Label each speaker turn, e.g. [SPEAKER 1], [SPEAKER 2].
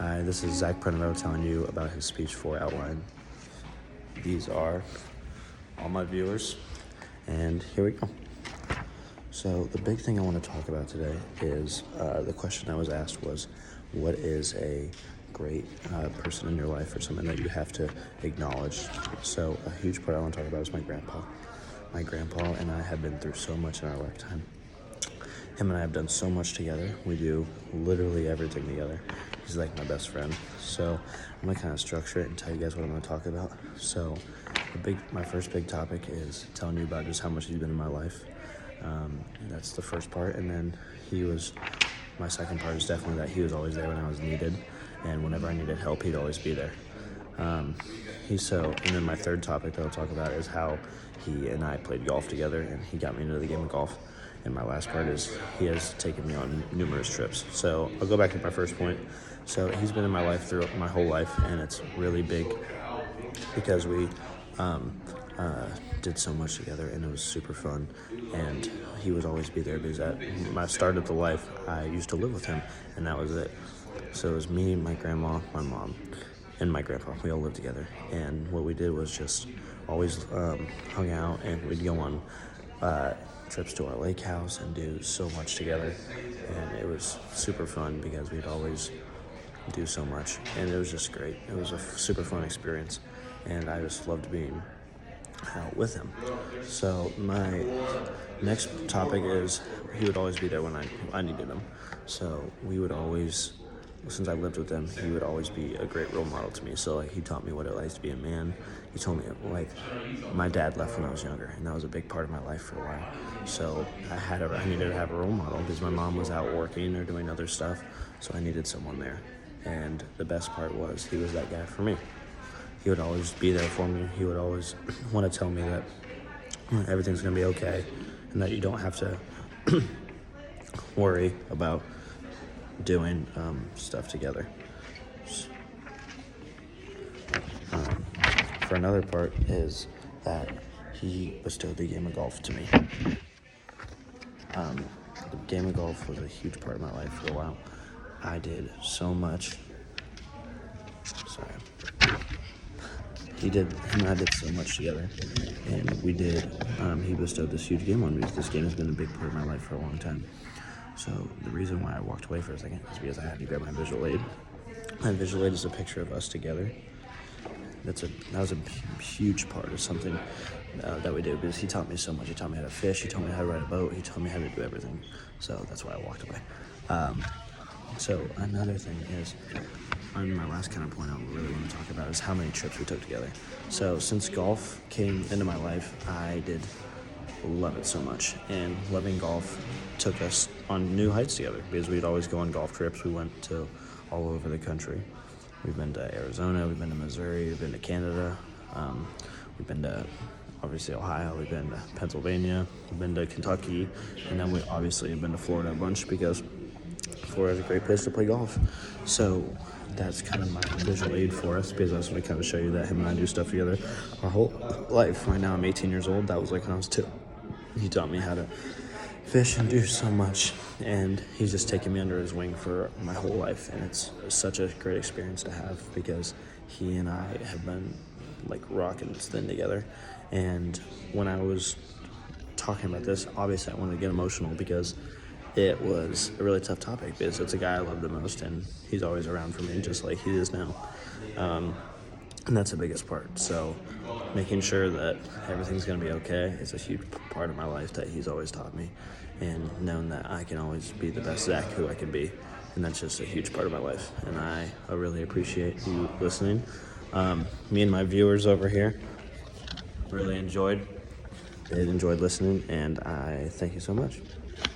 [SPEAKER 1] Hi, this is Zach Prenero telling you about his speech 4 outline. These are all my viewers, and here we go. So the big thing I want to talk about today is the question I was asked was, what is a great person in your life, or something that you have to acknowledge? So a huge part I want to talk about is my grandpa. My grandpa and I have been through so much in our lifetime. Him and I have done so much together. We do literally everything together. He's like my best friend. So I'm gonna kind of structure it and tell you guys what I'm gonna talk about. So my first big topic is telling you about just how much he's been in my life. That's the first part. And then my second part is definitely that he was always there when I was needed. And whenever I needed help, he'd always be there. And then my third topic that I'll talk about is how he and I played golf together, and he got me into the game of golf. And my last part is he has taken me on numerous trips. So I'll go back to my first point. So he's been in my life through my whole life, and it's really big because we did so much together, and it was super fun. And he would always be there because when I started the life, I used to live with him, and that was it. So it was me, my grandma, my mom, and my grandpa. We all lived together, and what we did was just always hung out, and we'd go on trips to our lake house and do so much together. And it was super fun because we'd always do so much, and it was just great. It was a super fun experience, and I just loved being out with him. So my next topic is he would always be there when I needed him. So we would always, since I lived with him, he would always be a great role model to me. So he taught me what it likes to be a man. He told me, my dad left when I was younger, and that was a big part of my life for a while. So I needed to have a role model because my mom was out working or doing other stuff, so I needed someone there. And the best part was he was that guy for me. He would always be there for me. He would always want to tell me that everything's going to be okay and that you don't have to worry about doing stuff together. For another part is that he bestowed the game of golf to me. The game of golf was a huge part of my life for a while. I did so much. Him and I did so much together, and he bestowed this huge game on me because this game has been a big part of my life for a long time. So the reason why I walked away for a second is because I had to grab my visual aid. My visual aid is a picture of us together. That was a huge part of something that we did because he taught me so much. He taught me how to fish. He taught me how to ride a boat. He taught me how to do everything. So that's why I walked away. So another thing is, on my last kind of point I really want to talk about is how many trips we took together. So since golf came into my life, I did love it so much, and loving golf took us on new heights together because we'd always go on golf trips. We went to all over the country. We've been to Arizona, we've been to Missouri, we've been to Canada, we've been to obviously Ohio, we've been to Pennsylvania, we've been to Kentucky, and then we obviously have been to Florida a bunch because Florida is a great place to play golf. So that's kind of my visual aid for us because I was going to kind of show you that him and I do stuff together our whole life. Right now I'm 18 years old. That was like when I was 2. He taught me how to fish and do so much, and he's just taken me under his wing for my whole life, and it's such a great experience to have because he and I have been like rock and thin together. And when I was talking about this, obviously I wanted to get emotional because it was a really tough topic because it's a guy I love the most, and he's always around for me just like he is now. And that's the biggest part. So making sure that everything's going to be okay is a huge part of my life that he's always taught me, and knowing that I can always be the best Zach who I can be. And that's just a huge part of my life, and I really appreciate you listening. Me and my viewers over here really enjoyed listening, and I thank you so much.